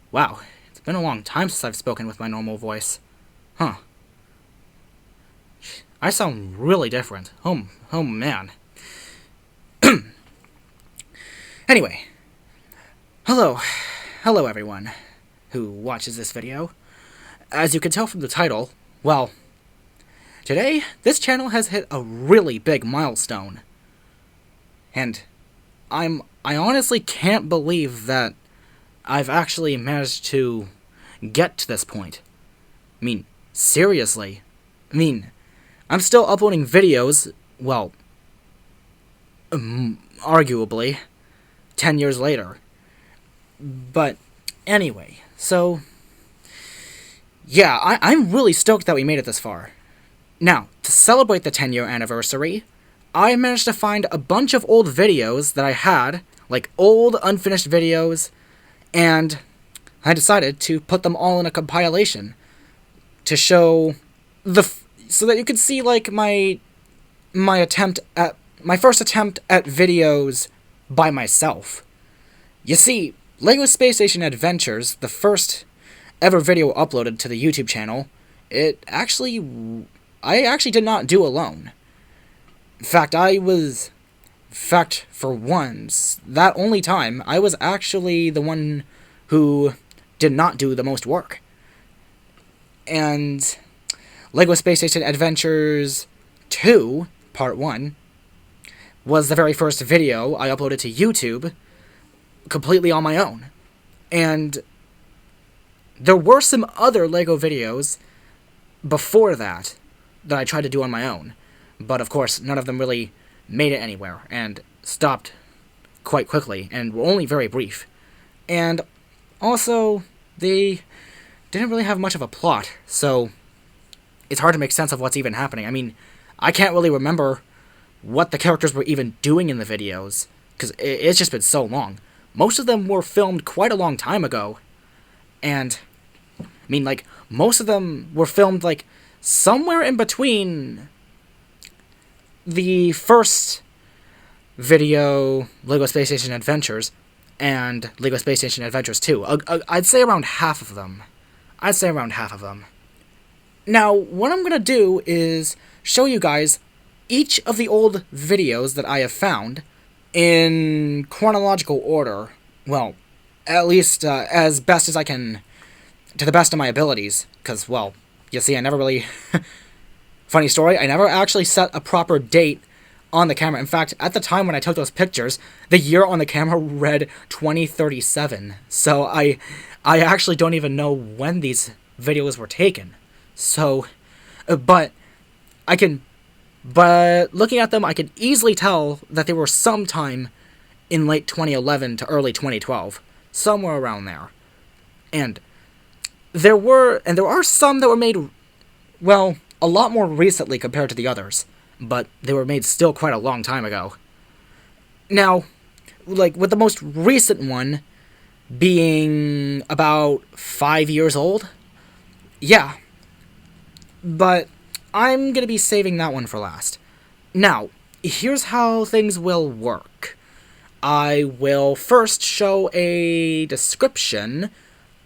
Wow, it's been a long time since I've spoken with my normal voice. Huh. I sound really different. Oh man. Anyway, hello. Hello everyone who watches this video. As you can tell from the title, well, today this channel has hit a really big milestone. And I honestly can't believe that I've actually managed to get to this point. I mean, seriously. I'm still uploading videos, well, arguably, 10 years later. But anyway, so, yeah, I'm really stoked that we made it this far. Now, to celebrate the 10-year anniversary, I managed to find a bunch of old videos that I had, like old unfinished videos, and I decided to put them all in a compilation to show so that you could see like my first attempt at videos by myself. You see, LEGO Space Station Adventures, the first ever video uploaded to the YouTube channel, I actually did not do alone. In fact, for once, that only time, I was actually the one who did not do the most work. And LEGO Space Station Adventures 2, Part 1, was the very first video I uploaded to YouTube, completely on my own. And there were some other LEGO videos before that I tried to do on my own. But of course, none of them really made it anywhere, and stopped quite quickly, and were only very brief. And also, they didn't really have much of a plot, so it's hard to make sense of what's even happening. I mean, I can't really remember what the characters were even doing in the videos, because it's just been so long. Most of them were filmed quite a long time ago, and, most of them were filmed, somewhere in between the first video, LEGO Space Station Adventures, and LEGO Space Station Adventures 2. I'd say around half of them. Now, what I'm going to do is show you guys each of the old videos that I have found in chronological order. Well, at least as best as I can, to the best of my abilities. Because, well, you see, I never really... Funny story, I never actually set a proper date on the camera. In fact, at the time when I took those pictures, the year on the camera read 2037. So I actually don't even know when these videos were taken. So, but looking at them, I could easily tell that they were sometime in late 2011 to early 2012. Somewhere around there. And there are some that were made, well, a lot more recently compared to the others, but they were made still quite a long time ago. Now, with the most recent one being about 5 years old, yeah, but I'm gonna be saving that one for last. Now, here's how things will work. I will first show a description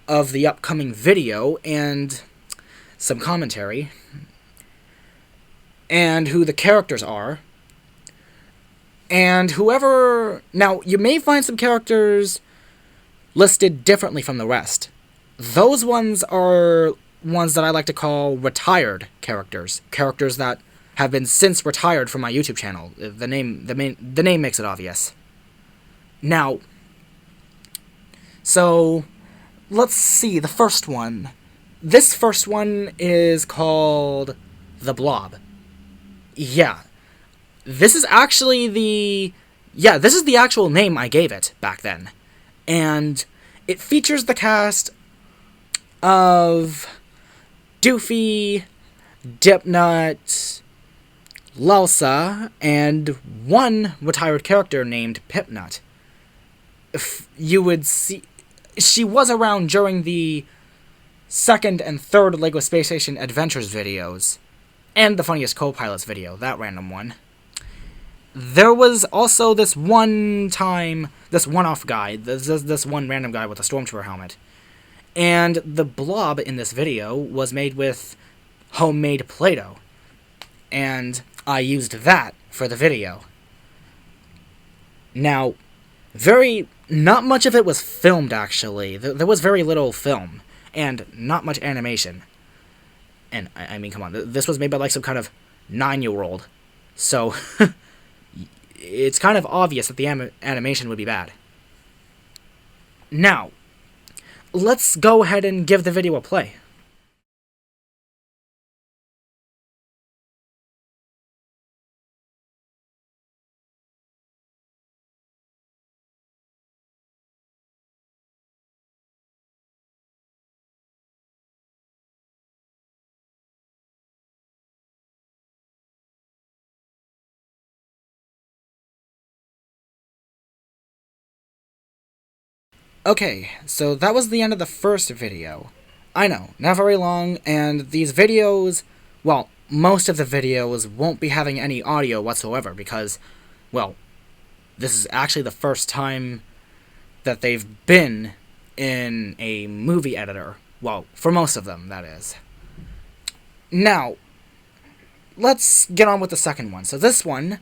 of the upcoming video and some commentary, and who the characters are, and whoever... Now, you may find some characters listed differently from the rest. Those ones are ones that I like to call retired characters. Characters that have been since retired from my YouTube channel. The name makes it obvious. Now, so, let's see, the first one. This first one is called the Blob. Yeah, this is actually this is the actual name I gave it back then. And it features the cast of Doofy, Dipnut, Lalsa, and one retired character named Pipnut. If you would see, she was around during the second and third LEGO Space Station Adventures videos. And the Funniest Co-Pilots video, that random one. There was also this one-off guy, this one random guy with a Stormtrooper helmet. And the blob in this video was made with homemade Play-Doh. And I used that for the video. Now, not much of it was filmed, actually. There was very little film, and not much animation. And, I mean, come on, this was made by, like, some kind of 9-year-old. So, it's kind of obvious that the animation would be bad. Now, let's go ahead and give the video a play. Okay, so that was the end of the first video. I know, not very long, and these videos, well, most of the videos won't be having any audio whatsoever because, well, this is actually the first time that they've been in a movie editor. Well, for most of them, that is. Now, let's get on with the second one. So this one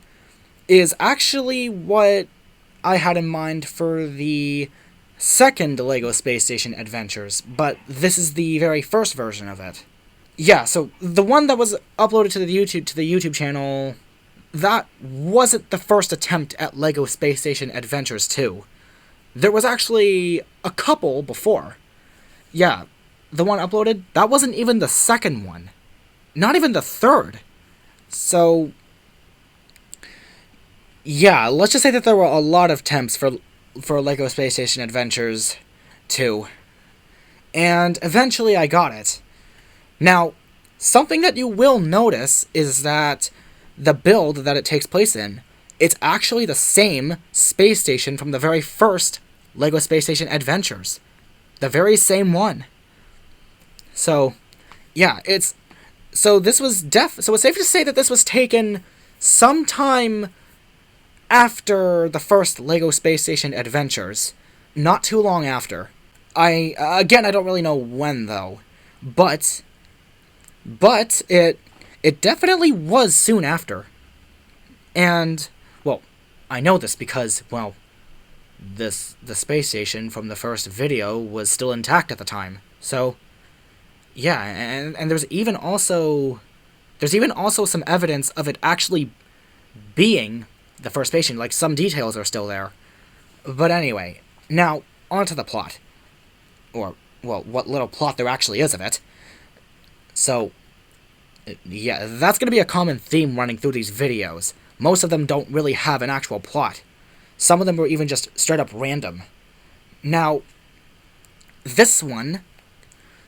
is actually what I had in mind for the second LEGO Space Station Adventures, but this is the very first version of it. Yeah, so the one that was uploaded to the YouTube channel, that wasn't the first attempt at LEGO Space Station Adventures 2. There was actually a couple before. Yeah, the one uploaded, that wasn't even the second one. Not even the third. So, yeah, let's just say that there were a lot of attempts for LEGO Space Station Adventures 2. And eventually I got it. Now, something that you will notice is that the build that it takes place in, it's actually the same space station from the very first LEGO Space Station Adventures. The very same one. So, yeah, so it's safe to say that this was taken sometime after the first LEGO Space Station Adventures. Not too long after. I don't really know when, though. But it definitely was soon after. And, well, I know this because, well, the space station from the first video was still intact at the time. So, yeah, and there's even also some evidence of it actually being the first patient, like some details are still there. But anyway, now, onto the plot. Or, well, what little plot there actually is of it. So, yeah, that's going to be a common theme running through these videos. Most of them don't really have an actual plot. Some of them were even just straight up random. Now, this one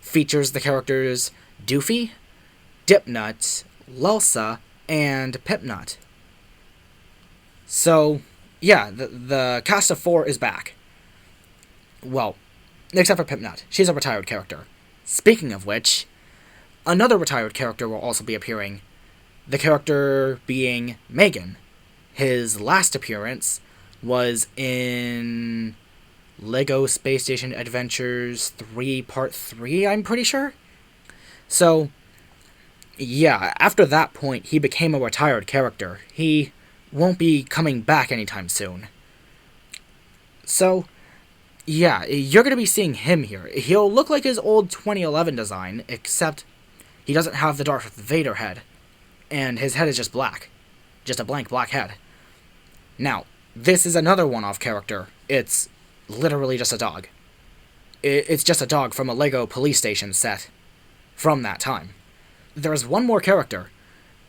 features the characters Doofy, Dipnut, Lelsa, and Pipnut. So, yeah, the cast of 4 is back. Well, except for Pipnut. She's a retired character. Speaking of which, another retired character will also be appearing. The character being Megan. His last appearance was in LEGO Space Station Adventures 3 Part 3, I'm pretty sure? So, yeah, after that point, he became a retired character. He won't be coming back anytime soon. So, yeah, you're going to be seeing him here. He'll look like his old 2011 design, except he doesn't have the Darth Vader head. And his head is just black. Just a blank black head. Now, this is another one-off character. It's literally just a dog. It's just a dog from a LEGO police station set from that time. There's one more character.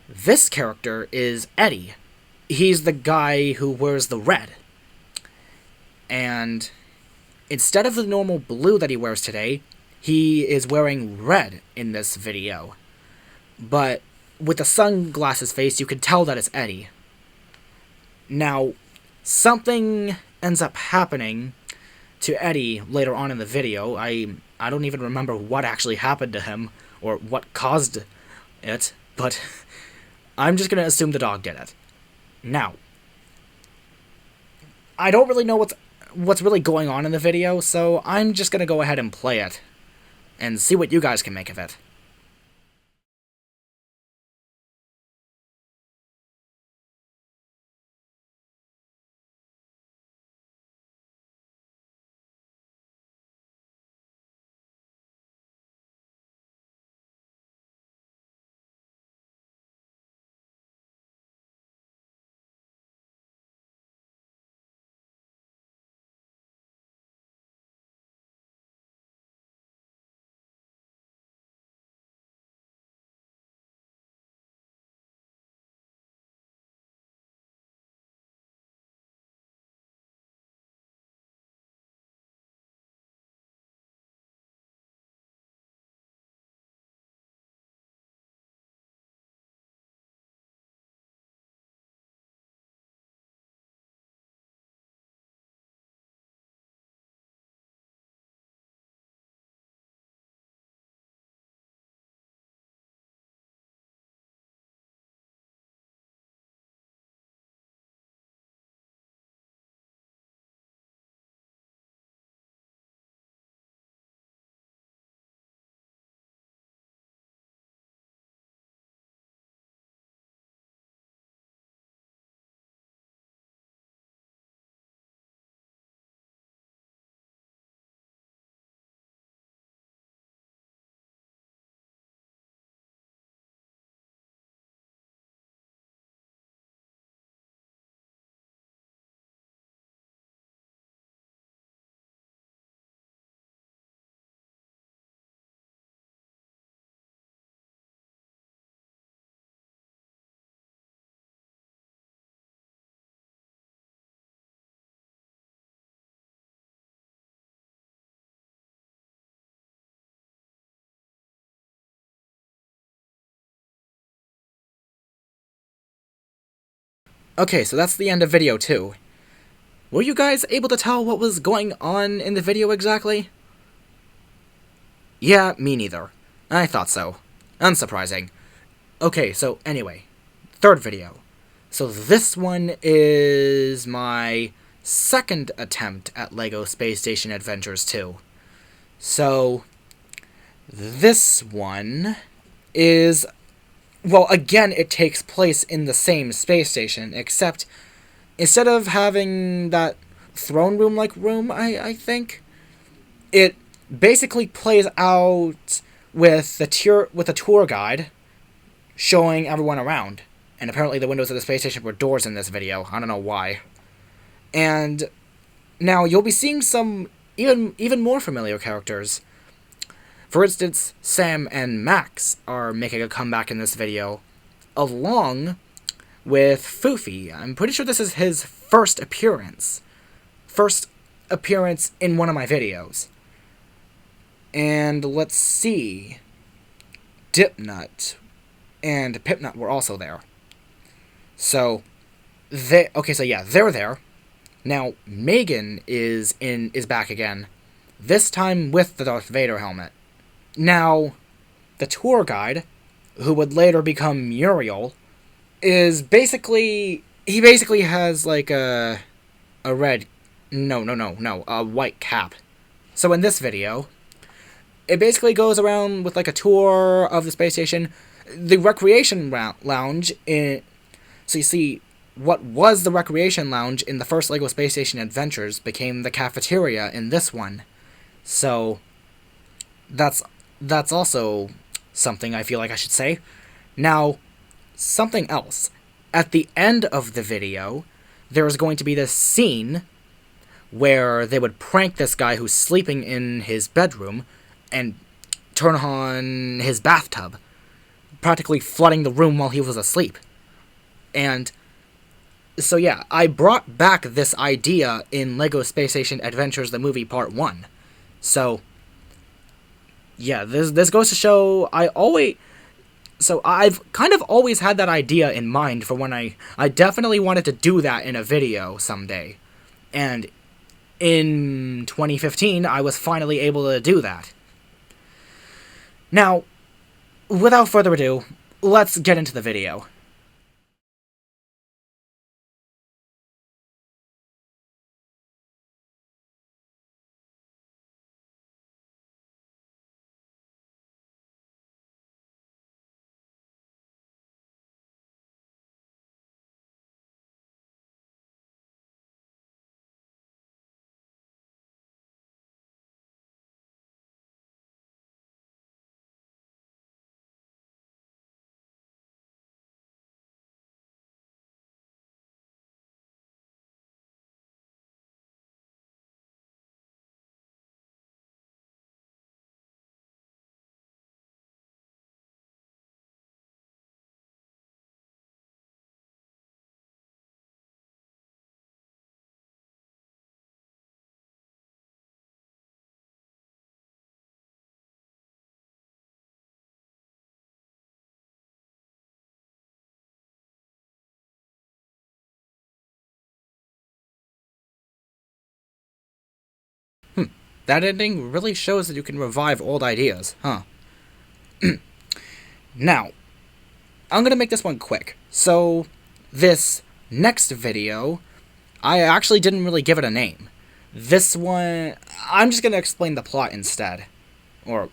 This character is Eddie. He's the guy who wears the red. And instead of the normal blue that he wears today, he is wearing red in this video. But with the sunglasses face, you can tell that it's Eddie. Now, something ends up happening to Eddie later on in the video. I don't even remember what actually happened to him or what caused it, but I'm just going to assume the dog did it. Now, I don't really know what's really going on in the video, so I'm just going to go ahead and play it. and see what you guys can make of it. Okay, so that's the end of video 2. Were you guys able to tell what was going on in the video exactly? Yeah, me neither. I thought so. Unsurprising. Okay, so anyway, third video. So this one is my second attempt at LEGO Space Station Adventures 2. So, this one is... Well, again, it takes place in the same space station, except instead of having that throne room-like room, I think, it basically plays out with the tour guide showing everyone around. And apparently the windows of the space station were doors in this video. I don't know why. And now you'll be seeing some even more familiar characters. For instance, Sam and Max are making a comeback in this video, along with Foofy. I'm pretty sure this is his first appearance. First appearance in one of my videos. And let's see. Dipnut and Pipnut were also there. So, they're there. Now, Megan is back again. This time with the Darth Vader helmet. Now, the tour guide, who would later become Muriel, is basically... He basically has, like, a red... a white cap. So in this video, it basically goes around with, like, a tour of the space station. The recreation lounge in... So you see, what was the recreation lounge in the first LEGO Space Station Adventures became the cafeteria in this one. So, that's also something I feel like I should say. Now, something else. At the end of the video, there is going to be this scene where they would prank this guy who's sleeping in his bedroom and turn on his bathtub, practically flooding the room while he was asleep. And so yeah, I brought back this idea in LEGO Space Station Adventures the Movie Part 1. So yeah, this goes to show I've kind of always had that idea in mind for when I definitely wanted to do that in a video someday. And in 2015, I was finally able to do that. Now, without further ado, let's get into the video. That ending really shows that you can revive old ideas, huh? Now, I'm gonna make this one quick. So, this next video, I actually didn't really give it a name. This one, I'm just gonna explain the plot instead. Or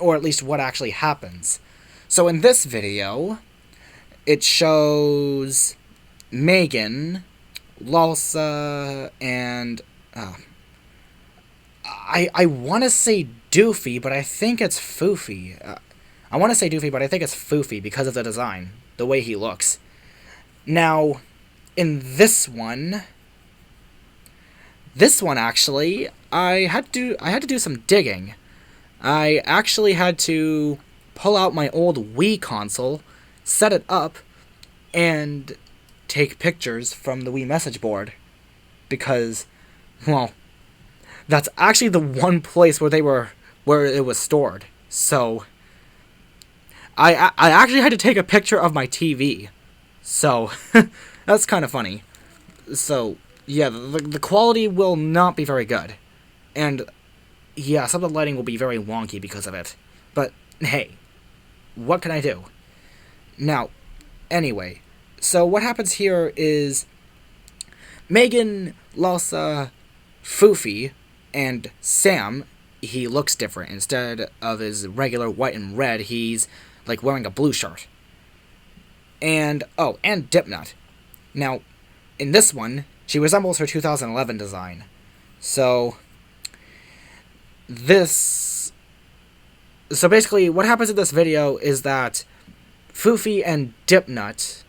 at least what actually happens. So in this video, it shows Megan, Lalsa, and I want to say Doofy, but I think it's Foofy. I want to say Doofy, but I think it's Foofy because of the design, the way he looks. Now, in this one actually, I had to do some digging. I actually had to pull out my old Wii console, set it up, and take pictures from the Wii message board. Because, well, that's actually the one place where it was stored. So, I actually had to take a picture of my TV. So, that's kind of funny. So, yeah, the quality will not be very good. And yeah, some of the lighting will be very wonky because of it. But, hey, what can I do? Now, anyway, so what happens here is Megan, Lalsa, Foofy, and Sam, he looks different. Instead of his regular white and red, he's like wearing a blue shirt. And Dipnut. Now, in this one, she resembles her 2011 design. So basically, what happens in this video is that Foofy and Dipnut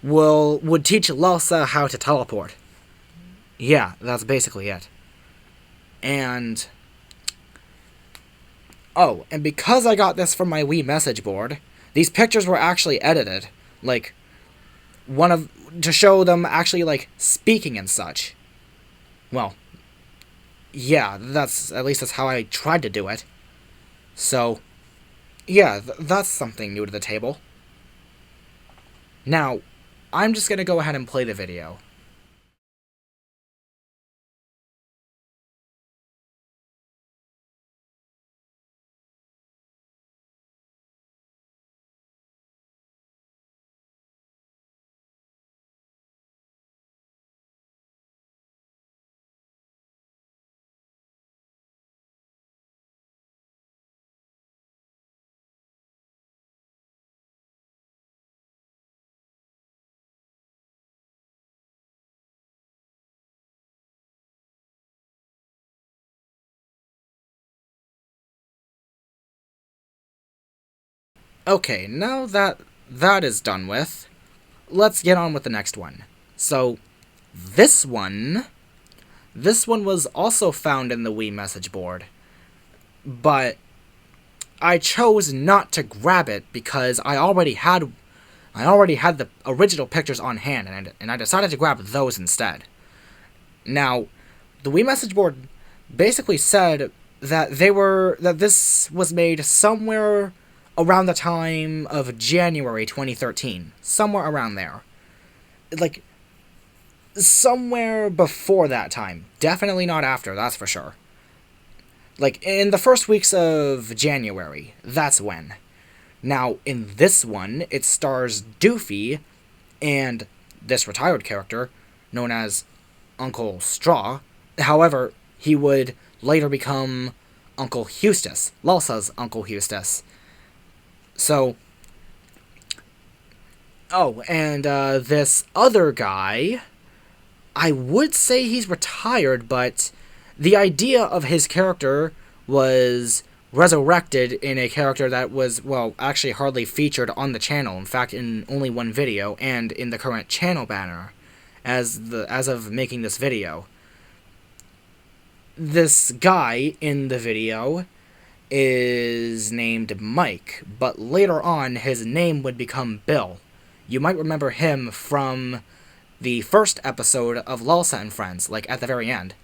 would teach Lalsa how to teleport. Yeah, that's basically it. And and because I got this from my Wii message board, these pictures were actually edited, like to show them actually like speaking and such. Well, yeah, that's how I tried to do it. So, yeah, that's something new to the table. Now, I'm just gonna go ahead and play the video. Okay, now that is done with, let's get on with the next one. So, this one was also found in the Wii message board, but I chose not to grab it because I already had the original pictures on hand, and I decided to grab those instead. Now, the Wii message board basically said that this was made somewhere around the time of January 2013. Somewhere around there. Like, somewhere before that time. Definitely not after, that's for sure. Like, in the first weeks of January. That's when. Now, in this one, it stars Doofy and this retired character, known as Uncle Straw. However, he would later become Uncle Eustace, Lalsa's Uncle Eustace. So, and this other guy, I would say he's retired, but the idea of his character was resurrected in a character that was, well, actually hardly featured on the channel. In fact, in only one video, and in the current channel banner, as of making this video. This guy in the video is named Mike, but later on his name would become Bill. You might remember him from the first episode of Lalsa and Friends, like at the very end,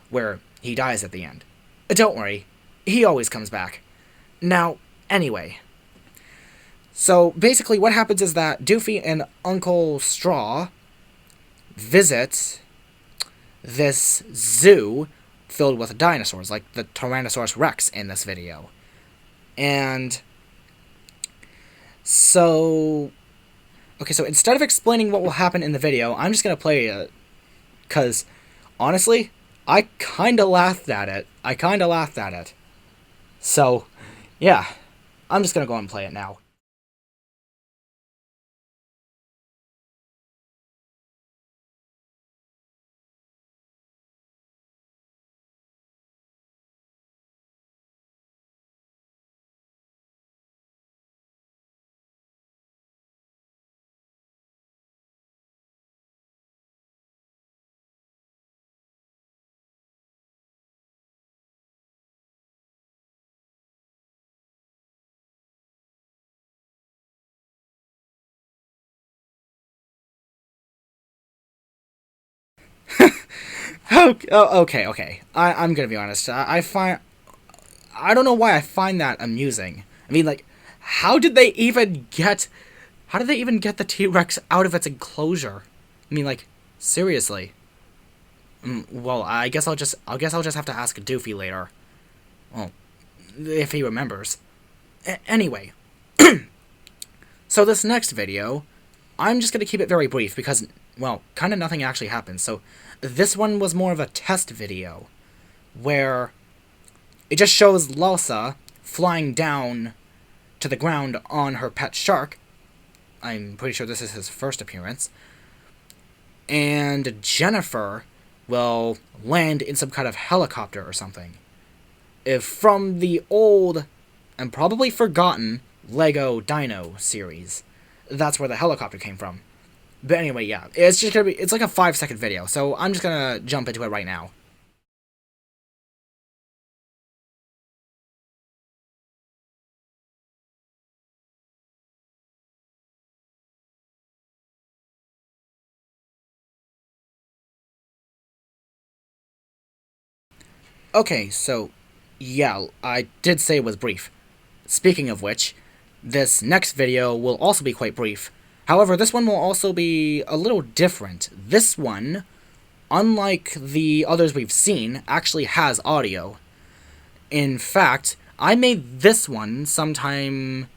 where he dies at the end. Don't worry, he always comes back. Now, anyway. So, basically what happens is that Doofy and Uncle Straw visit this zoo filled with dinosaurs, like the Tyrannosaurus Rex in this video. And so, okay, so instead of explaining what will happen in the video, I'm just going to play it, because, honestly, I kind of laughed at it. So, yeah, I'm just going to go and play it now. Okay. I'm gonna be honest. I don't know why I find that amusing. I mean, like, how did they even get the T-Rex out of its enclosure? I mean, like, seriously. Well, I guess I'll just have to ask Doofy later. Well, if he remembers. Anyway, so this next video, I'm just gonna keep it very brief because, well, kind of nothing actually happens. So this one was more of a test video where it just shows Lalsa flying down to the ground on her pet shark. I'm pretty sure this is his first appearance. And Jennifer will land in some kind of helicopter or something. If from the old and probably forgotten Lego Dino series. That's where the helicopter came from. But anyway, yeah, it's like a 5-second video, so I'm just gonna jump into it right now. Okay, so, yeah, I did say it was brief. Speaking of which, this next video will also be quite brief. However, this one will also be a little different. This one, unlike the others we've seen, actually has audio. In fact, I made this one sometime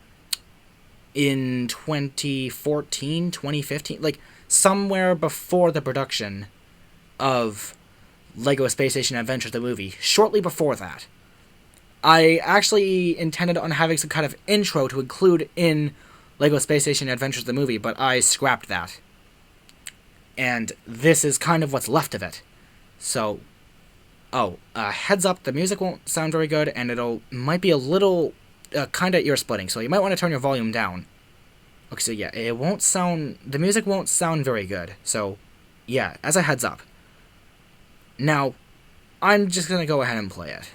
in 2014, 2015, like somewhere before the production of Lego Space Station Adventures the movie, shortly before that. I actually intended on having some kind of intro to include in Lego Space Station Adventures the movie, but I scrapped that. And this is kind of what's left of it. So, heads up, the music won't sound very good, and might be a little kind of ear-splitting, so you might want to turn your volume down. Okay, so yeah, the music won't sound very good, so yeah, as a heads up. Now, I'm just gonna go ahead and play it.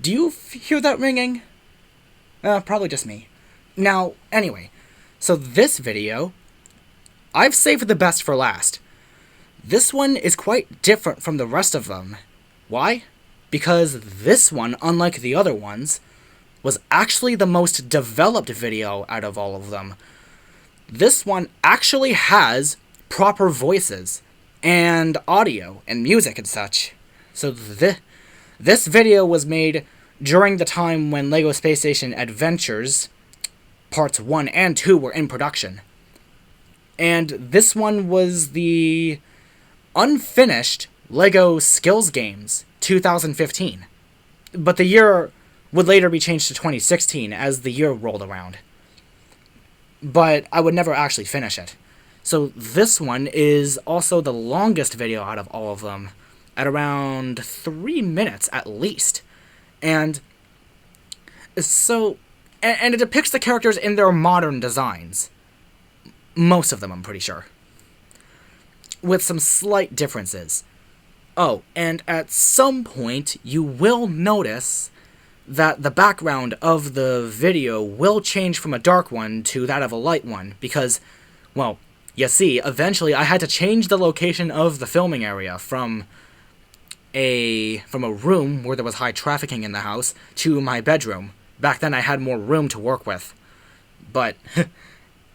Do you hear that ringing? Probably just me. Now, anyway, so this video, I've saved the best for last. This one is quite different from the rest of them. Why? Because this one, unlike the other ones, was actually the most developed video out of all of them. This one actually has proper voices, and audio, and music and such. So this video was made during the time when Lego Space Station Adventures Parts 1 and 2 were in production. And this one was the unfinished Lego Skills Games 2015. But the year would later be changed to 2016 as the year rolled around. But I would never actually finish it. So this one is also the longest video out of all of them, at around 3 minutes at least. And so, and it depicts the characters in their modern designs. Most of them, I'm pretty sure. With some slight differences. Oh, and at some point, you will notice that the background of the video will change from a dark one to that of a light one, because, well, you see, eventually I had to change the location of the filming area from from a room where there was high trafficking in the house to my bedroom. Back then I had more room to work with. But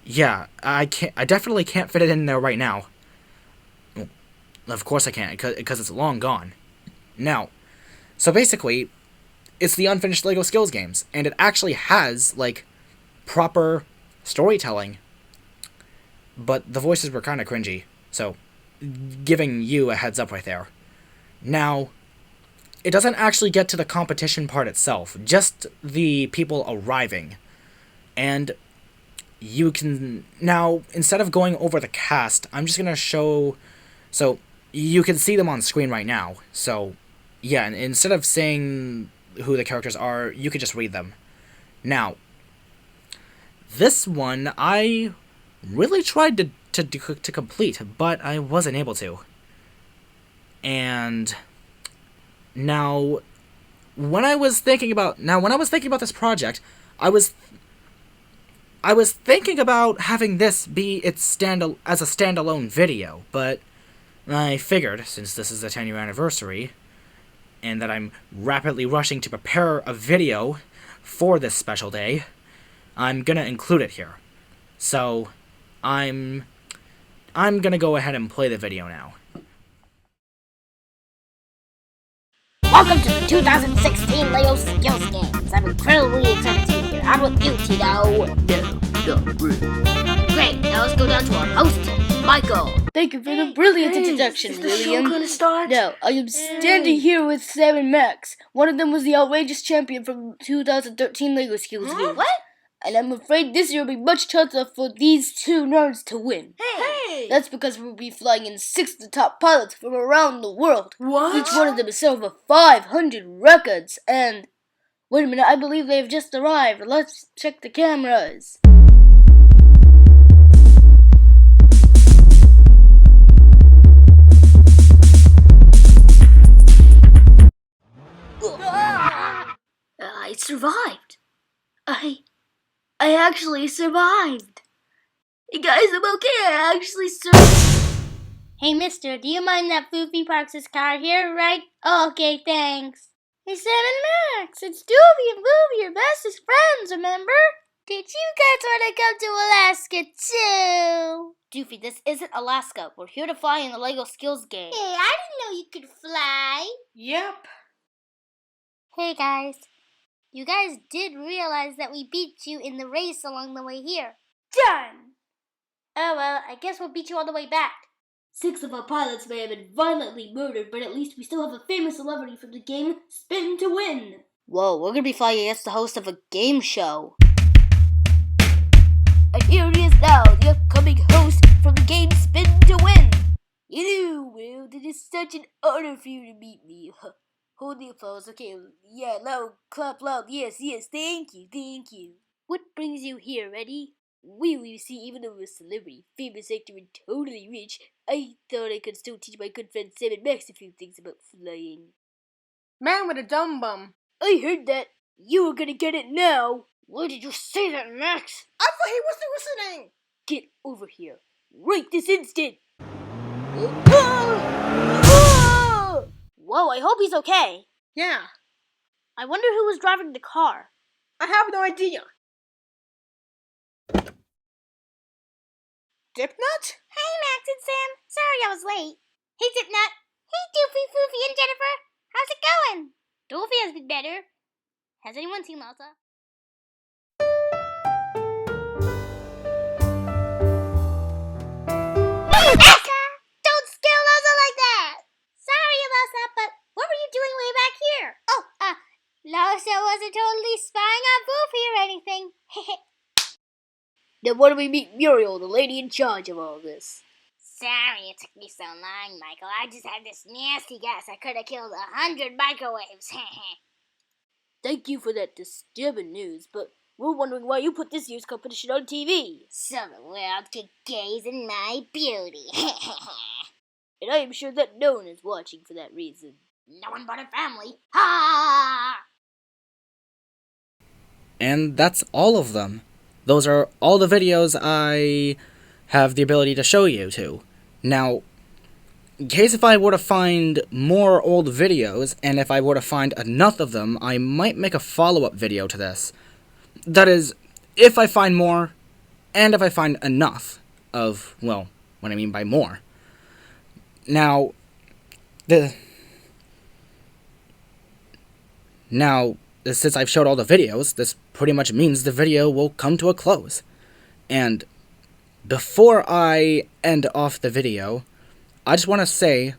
yeah, I definitely can't fit it in there right now. Well, of course I can't, because it's long gone. Now, so basically, it's the unfinished LEGO Skills games, and it actually has, like, proper storytelling. But the voices were kind of cringy, so giving you a heads up right there. Now, it doesn't actually get to the competition part itself, just the people arriving. And you can... Now, instead of going over the cast, I'm just going to show... So, you can see them on screen right now. So, yeah, and instead of saying who the characters are, you can just read them. Now, this one, I really tried to complete, but I wasn't able to. And now, when I was thinking about this project, I was thinking about having this be as a standalone video, but I figured, since this is the 10-year anniversary, and that I'm rapidly rushing to prepare a video for this special day, I'm gonna include it here. So, I'm gonna go ahead and play the video now. Welcome to the 2016 LEGO Skills Games. I'm incredibly excited to be here. I'm with you, Tito. Great, now let's go down to our host, Michael. Thank you for the brilliant introduction, is the William. show gonna start? No, I am standing here with Sam and Max. One of them was the outrageous champion from 2013 LEGO Skills Games. What? And I'm afraid this year will be much tougher for these two nerds to win. Hey! That's because we'll be flying in 6 of the top pilots from around the world. What? Each one of them has set over 500 records. And wait a minute, I believe they have just arrived. Let's check the cameras. I survived. I actually survived. Hey guys, I'm okay. I actually survived. Hey mister, do you mind that Foofy parks his car here, right? Oh, okay, thanks. Hey Sam and Max, it's Doofy and Foofy, your bestest friends, remember? Did you guys want to come to Alaska too? Doofy, this isn't Alaska. We're here to fly in the LEGO Skills Game. Hey, I didn't know you could fly. Yep. Hey guys. You guys did realize that we beat you in the race along the way here. Done! Oh well, I guess we'll beat you all the way back. 6 of our pilots may have been violently murdered, but at least we still have a famous celebrity from the game, Spin to Win. Whoa, we're gonna be flying against the host of a game show. And here he is now, the upcoming host from the game Spin to Win. Hello, Will, it is such an honor for you to meet me. Hold the applause, okay, yeah, loud, clap loud, yes, thank you. What brings you here, Eddie? Well, you see, even though I'm a celebrity, famous actor, and totally rich, I thought I could still teach my good friend Sam and Max a few things about flying. Man with a dumb bum. I heard that. You were gonna get it now. Why did you say that, Max? I thought he wasn't listening. Get over here. Right this instant. Whoa, I hope he's okay. Yeah, I wonder who was driving the car. I have no idea. Dipnut? Hey Max and Sam, sorry I was late. Hey Dipnut. Hey Doofy, Foofy, and Jennifer. How's it going? Doofy has been better. Has anyone seen Malta? Elsa! Don't scare Elsa like that! Sorry, Elsa, but what were you doing way back here? Oh, Elsa wasn't totally spying on Foofy or anything. Now why don't we meet Muriel, the lady in charge of all this? Sorry it took me so long, Michael. I just had this nasty gas I could have killed 100 microwaves. Thank you for that disturbing news, but we're wondering why you put this year's competition on TV. So the world could gaze in my beauty. And I am sure that no one is watching for that reason. No one but a family. Ha! And that's all of them. Those are all the videos I have the ability to show you to. Now, in case if I were to find more old videos, and if I were to find enough of them, I might make a follow-up video to this. That is, if I find more, and if I find enough of, well, what I mean by more. Now, since I've showed all the videos, this pretty much means the video will come to a close. And before I end off the video, I just want to say,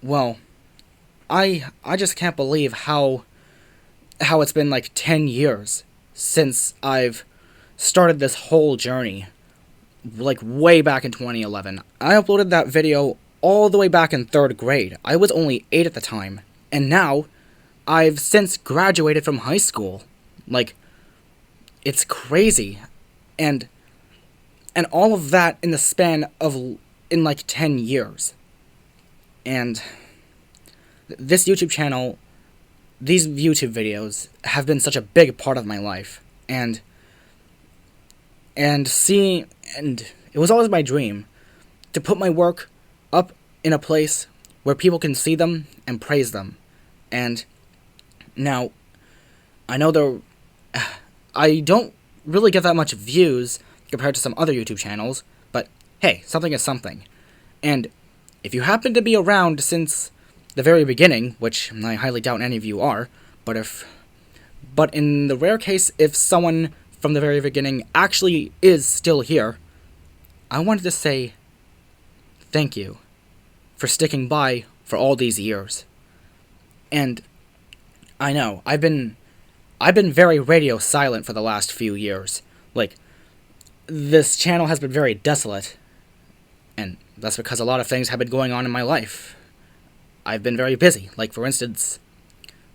well, I just can't believe how it's been like 10 years since I've started this whole journey, like way back in 2011. I uploaded that video all the way back in 3rd grade. I was only 8 at the time, and now I've since graduated from high school. Like, it's crazy. And all of that in the span of, in like 10 years. And this YouTube channel, these YouTube videos have been such a big part of my life. And it was always my dream to put my work up in a place where people can see them and praise them. And now, I know I don't really get that much views compared to some other YouTube channels, but hey, something is something. And if you happen to be around since the very beginning, which I highly doubt any of you are, but in the rare case if someone from the very beginning actually is still here, I wanted to say thank you for sticking by for all these years. And I know, I've been very radio silent for the last few years. Like, this channel has been very desolate, and that's because a lot of things have been going on in my life. I've been very busy. Like, for instance,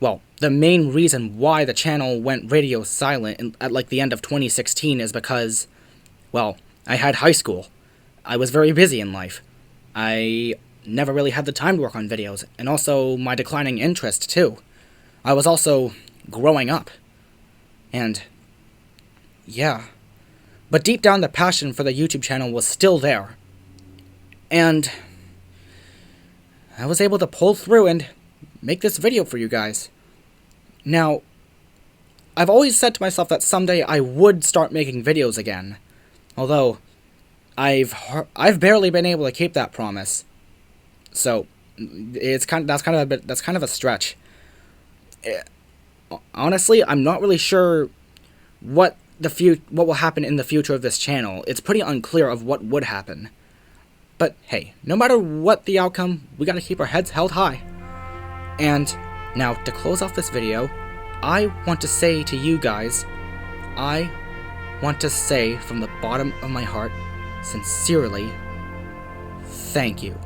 well, the main reason why the channel went radio silent at like the end of 2016 is because, well, I had high school. I was very busy in life. I never really had the time to work on videos, and also my declining interest, too. I was also growing up. And yeah. But deep down, the passion for the YouTube channel was still there. And I was able to pull through and make this video for you guys. Now, I've always said to myself that someday I would start making videos again. Although, I've barely been able to keep that promise. So, that's kind of a stretch. Honestly, I'm not really sure what will happen in the future of this channel. It's pretty unclear of what would happen. But hey, no matter what the outcome, we gotta keep our heads held high. And now, to close off this video, I want to say to you guys, I want to say from the bottom of my heart, sincerely, thank you.